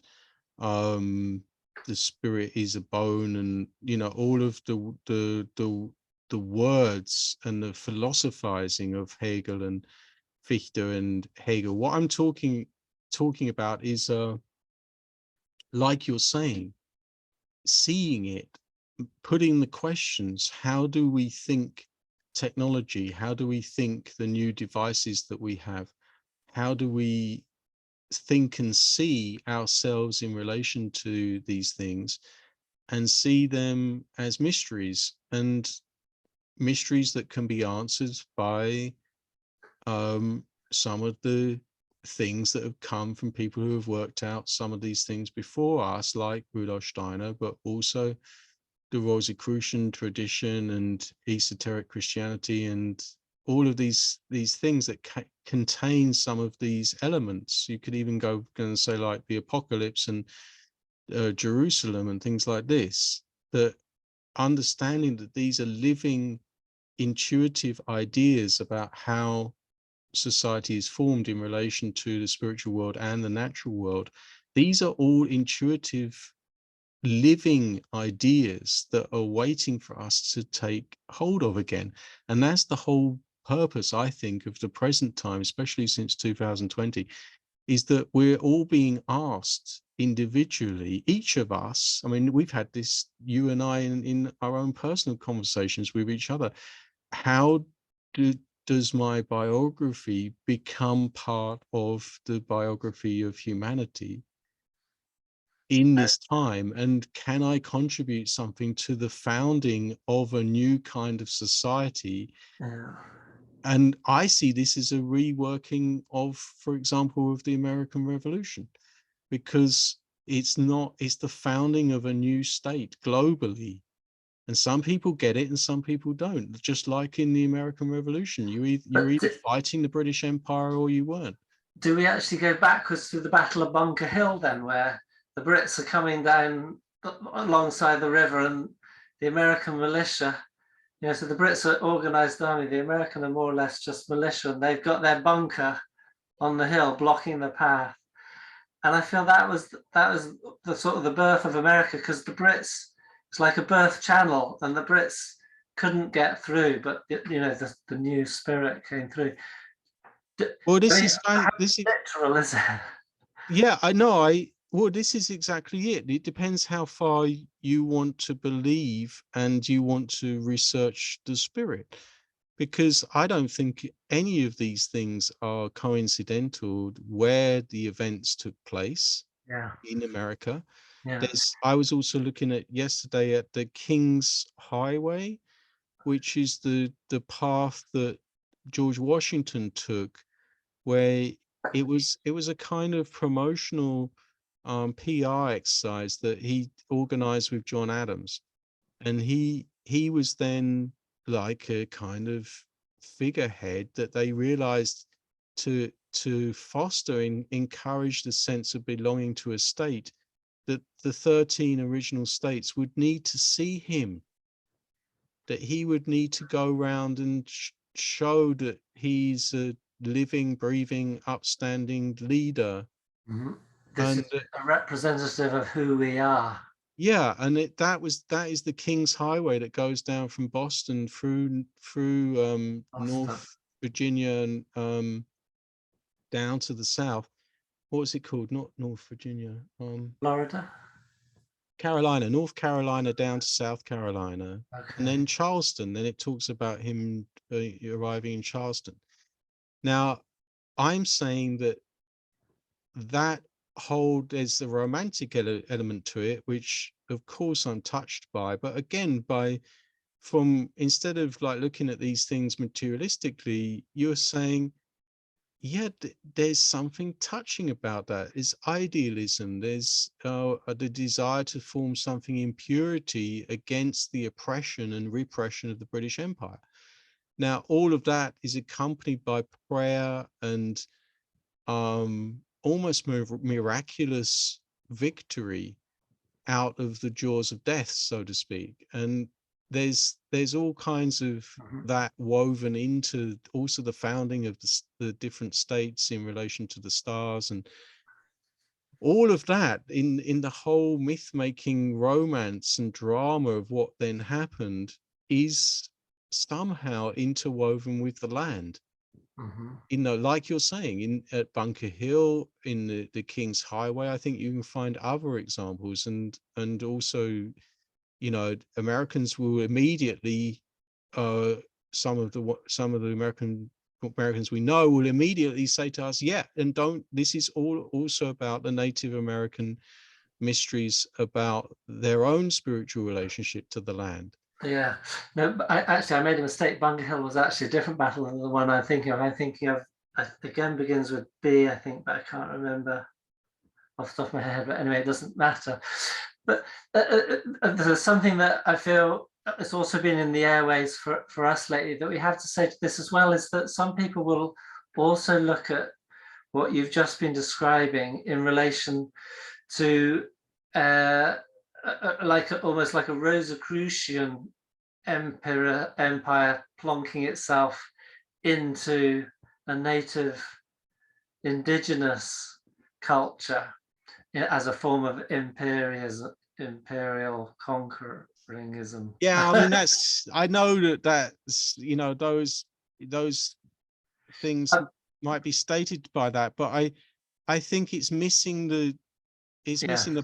the spirit is a bone, and you know, all of the words and the philosophizing of Hegel and Fichte and Hegel. What I'm talking about is like you're saying, seeing it, putting the questions. How do we think technology? How do we think the new devices that we have? How do we think and see ourselves in relation to these things, and see them as mysteries, and mysteries that can be answered by some of the things that have come from people who have worked out some of these things before us, like Rudolf Steiner, but also the Rosicrucian tradition and esoteric Christianity, and all of these things that contain some of these elements. You could even go and say like the apocalypse and Jerusalem and things like this, that understanding that these are living intuitive ideas about how society is formed in relation to the spiritual world and the natural world. These are all intuitive living ideas that are waiting for us to take hold of again. And that's the whole purpose, I think, of the present time, especially since 2020, is that we're all being asked individually, each of us. I mean, we've had this, you and I, in our own personal conversations with each other. How does my biography become part of the biography of humanity in this time, and can I contribute something to the founding of a new kind of society? Yeah. And I see this as a reworking of, for example, of the American Revolution, because it's the founding of a new state globally. And some people get it and some people don't, just like in the American Revolution. You're either fighting the British Empire or you weren't. Do we actually go backwards through the Battle of Bunker Hill then, where the Brits are coming down alongside the river and the American militia, you know, so the Brits are organized army, the American are more or less just militia, and they've got their bunker on the hill blocking the path. And I feel that was the sort of the birth of America, because the Brits, it's like a birth channel, and the Brits couldn't get through, but you know, the new spirit came through. Well, this is literal, is it? Yeah, I know. Well, this is exactly it. It depends how far you want to believe and you want to research the spirit, because I don't think any of these things are coincidental where the events took place. Yeah. In America. Yeah. I was also looking at yesterday at the King's Highway, which is the path that George Washington took, where it was a kind of promotional PR exercise that he organized with John Adams, and he was then like a kind of figurehead that they realized to foster and encourage the sense of belonging to a state, that the 13 original states would need to see him, that he would need to go around and show that he's a living, breathing, upstanding leader. Mm-hmm. This And is a representative of who we are. yeah, and that is the King's Highway that goes down from Boston through North Virginia and down to the south. What was it called? Not North Virginia. Florida. Carolina, North Carolina down to South Carolina, Okay. and then Charleston. Then it talks about him arriving in Charleston. Now, I'm saying that whole, there's a romantic element to it, which of course I'm touched by, but again, instead of like looking at these things materialistically, you're saying yeah, there's something touching about that. It's idealism. There's the desire to form something in purity against the oppression and repression of the British Empire. Now, all of that is accompanied by prayer and almost miraculous victory out of the jaws of death, so to speak. And there's all kinds of that woven into also the founding of the different states in relation to the stars, and all of that in the whole myth making romance and drama of what then happened is somehow interwoven with the land. Like you're saying, at Bunker Hill, in the King's Highway, I think you can find other examples, and also, Americans will immediately, some of the Americans we know will immediately say to us, yeah, and don't, this is all also about the Native American mysteries about their own spiritual relationship to the land. Yeah, no, but I made a mistake. Bunker Hill was actually a different battle than the one I'm thinking of. I'm thinking of, again, begins with B, I think, but I can't remember off the top of my head. But anyway, it doesn't matter. But there's something that I feel it's also been in the airways for us lately that we have to say to this as well, is that some people will also look at what you've just been describing in relation to almost like a Rosicrucian empire plonking itself into a native indigenous culture as a form of imperial conqueringism. Yeah, I mean, I know that's those things might be stated by that, but I think it's missing the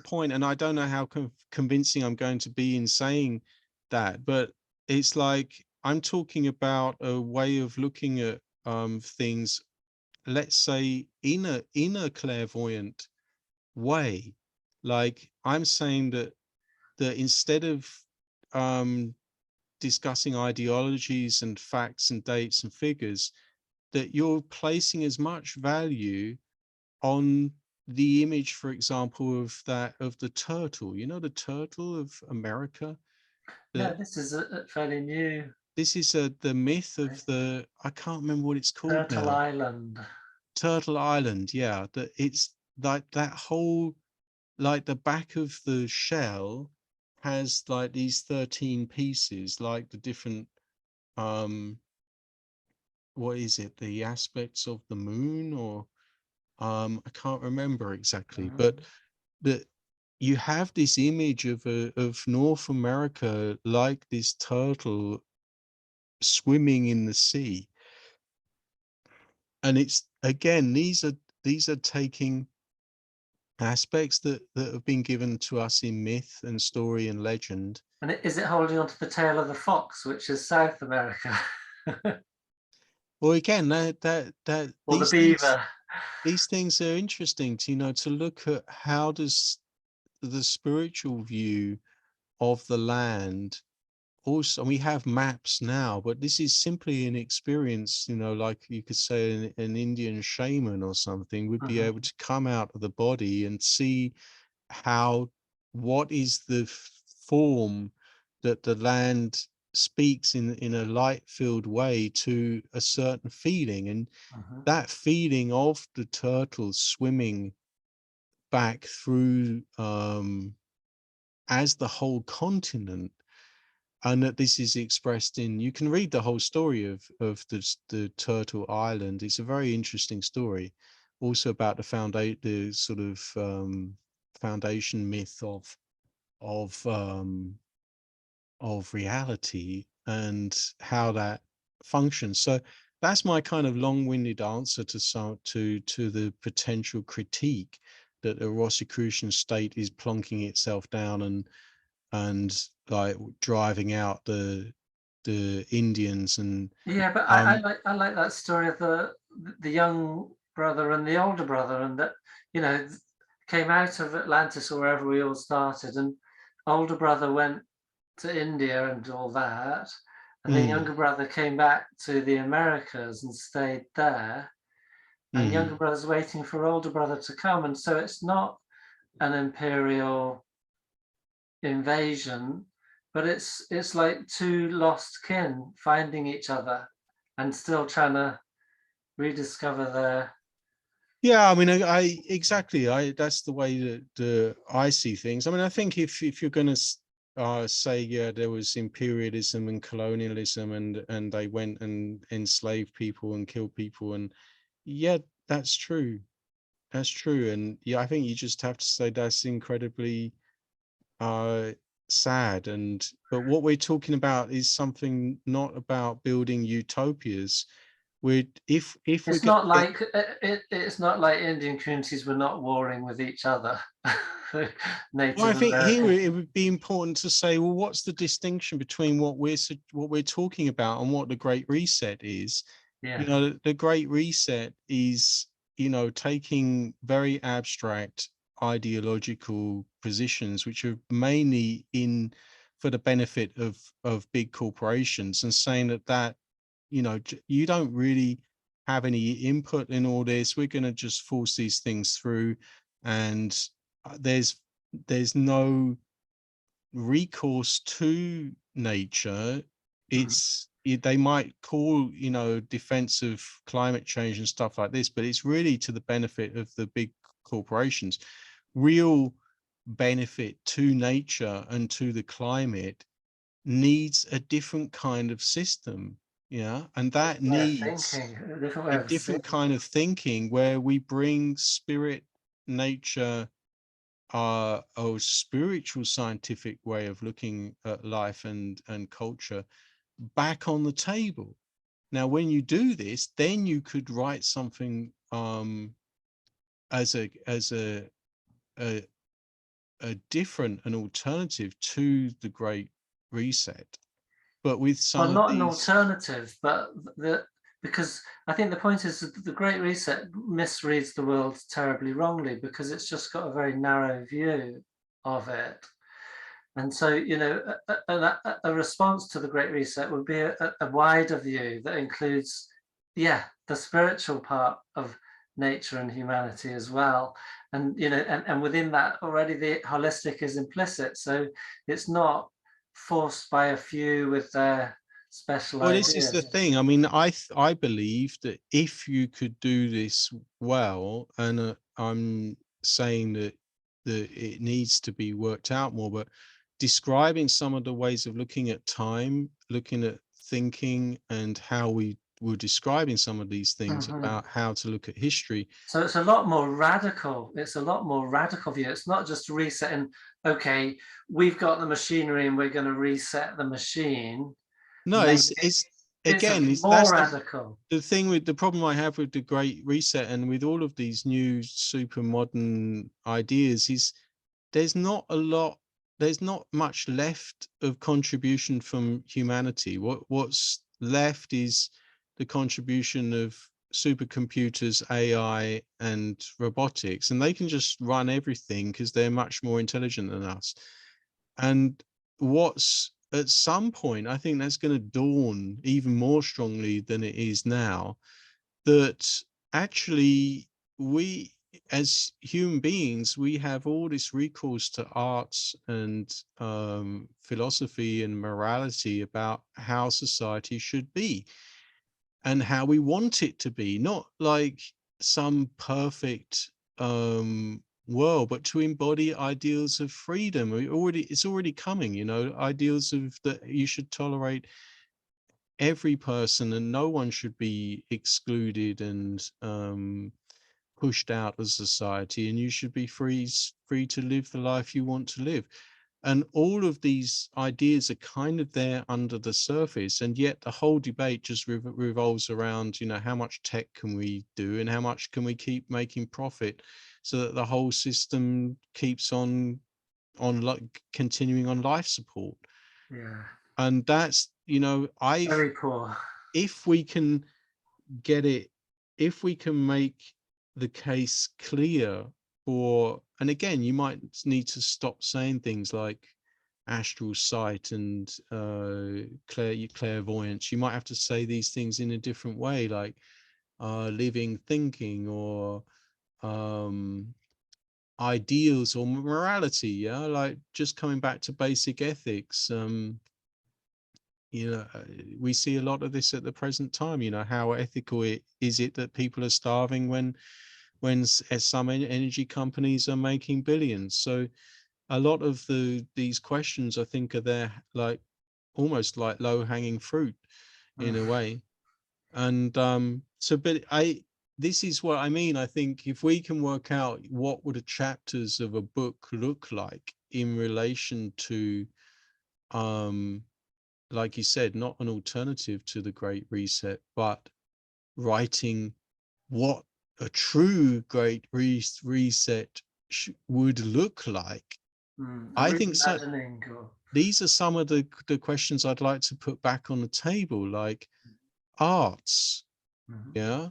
point, and I don't know how convincing I'm going to be in saying that, but it's like I'm talking about a way of looking at things, let's say in a clairvoyant way. Like I'm saying that instead of discussing ideologies and facts and dates and figures, that you're placing as much value on the image, for example, of the turtle, the turtle of America. Yeah, this is fairly new. This is the myth of I can't remember what it's called Turtle now. Island. Turtle Island, yeah. That it's like that whole, like the back of the shell has like these 13 pieces, like the different what is it, the aspects of the moon, or I can't remember exactly, but that you have this image of North America like this turtle swimming in the sea. And it's, again, these are taking aspects that have been given to us in myth and story and legend. And is it holding on to the tail of the fox, which is South America? Well, again, or the beaver. These things are interesting to look at how does the spiritual view of the land also, we have maps now, but this is simply an experience, like you could say an Indian shaman or something would be able to come out of the body and see what is the form that the land speaks in a light-filled way to a certain feeling, and that feeling of the turtle swimming back through as the whole continent. And that this is expressed in, you can read the whole story of the Turtle Island. It's a very interesting story, also about the sort of foundation myth of reality and how that functions. So that's my kind of long-winded answer to the potential critique that the Rosicrucian state is plonking itself down and like driving out the Indians. And yeah, but I like that story of the young brother and the older brother, and that came out of Atlantis or wherever we all started, and older brother went to India and all that, and then younger brother came back to the Americas and stayed there, and Mm-hmm. younger brother's waiting for older brother to come. And so it's not an imperial invasion, but it's like two lost kin finding each other and still trying to rediscover their. Yeah, I mean, I exactly. That's the way that I see things. I mean, I think if you're going to say, yeah, there was imperialism and colonialism, and they went and enslaved people and killed people, and yeah, that's true. That's true. And yeah, I think you just have to say that's incredibly sad. And but what we're talking about is something not about building utopias. If we're It's going not to get, like it's not like Indian communities were not warring with each other, well, I Native think here American. it would be important to say, well, what's the distinction between what we're talking about and what the Great Reset is? You Yeah. know, the Great Reset is, you know, taking very abstract ideological positions, which are mainly in for the benefit of big corporations, and saying that you know, you don't really have any input in all this. We're going to just force these things through, and there's no recourse to nature. Mhm. They might call, you know, defense of climate change and stuff like this, but it's really to the benefit of the big corporations. Real benefit to nature and to the climate needs a different kind of system, yeah, and that Way of needs thinking, a different way a of seeing. different kind of thinking where we bring spirit, nature, or spiritual scientific way of looking at life and culture back on the table. Now, when you do this, then you could write something as a a different, an alternative to the Great Reset, but with some Well, of not an these. alternative, but because I think the point is that the Great Reset misreads the world terribly wrongly because it's just got a very narrow view of it. And so, you know, a response to the Great Reset would be a wider view that includes, yeah, the spiritual part of nature and humanity as well. And, you know, and within that already the holistic is implicit. So it's not forced by a few with their special Well, this is the ideas. thing. I mean, I believe that if you could do this well, and I'm saying that it needs to be worked out more, but describing some of the ways of looking at time, looking at thinking, and how we were describing some of these things Mhm. about how to look at history. So it's a lot more radical. It's a lot more radical view. It's not just resetting, okay, we've got the machinery and we're going to reset the machine. No, Make it's it's again, it's more that's radical. the thing with the problem I have with the Great Reset and with all of these new super modern ideas is there's not a lot, there's not much left of contribution from humanity. What's left is the contribution of supercomputers, AI, and robotics, and they can just run everything because they're much more intelligent than us. And what's at some point, I think that's going to dawn even more strongly than it is now, that actually we as human beings, we have all this recourse to arts and philosophy and morality about how society should be and how we want it to be, not like some perfect world, but to embody ideals of freedom. It's already coming, you know, ideals of that you should tolerate every person and no one should be excluded and pushed out of society, and you should be free to live the life you want to live. And all of these ideas are kind of there under the surface, and yet the whole debate just revolves around, you know, how much tech can we do and how much can we keep making profit so that the whole system keeps on like continuing on life support. Yeah, And that's, you know, very poor. if we can get it, if we can make the case clear for, and again, you might need to stop saying things like astral sight and clairvoyance. You might have to say these things in a different way, like living thinking, or ideals or morality. Yeah, like just coming back to basic ethics. You know, we see a lot of this at the present time. You know, how ethical is it that people are starving when some energy companies are making billions? So a lot of these questions, I think, are there, like almost like low-hanging fruit in a way. And so, but this is what I mean. I think if we can work out what would the chapters of a book look like in relation to, like you said, not an alternative to the Great Reset, but writing what a true Great Reset would look like. I think so. These are some of the questions I'd like to put back on the table, like arts. Yeah,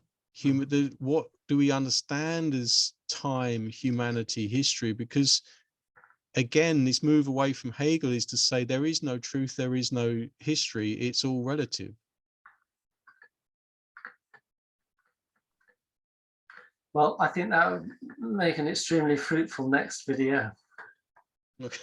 what do we understand as time, humanity, history? Because again, this move away from Hegel is to say there is no truth, there is no history, it's all relative. Well, I think that would make an extremely fruitful next video. Okay.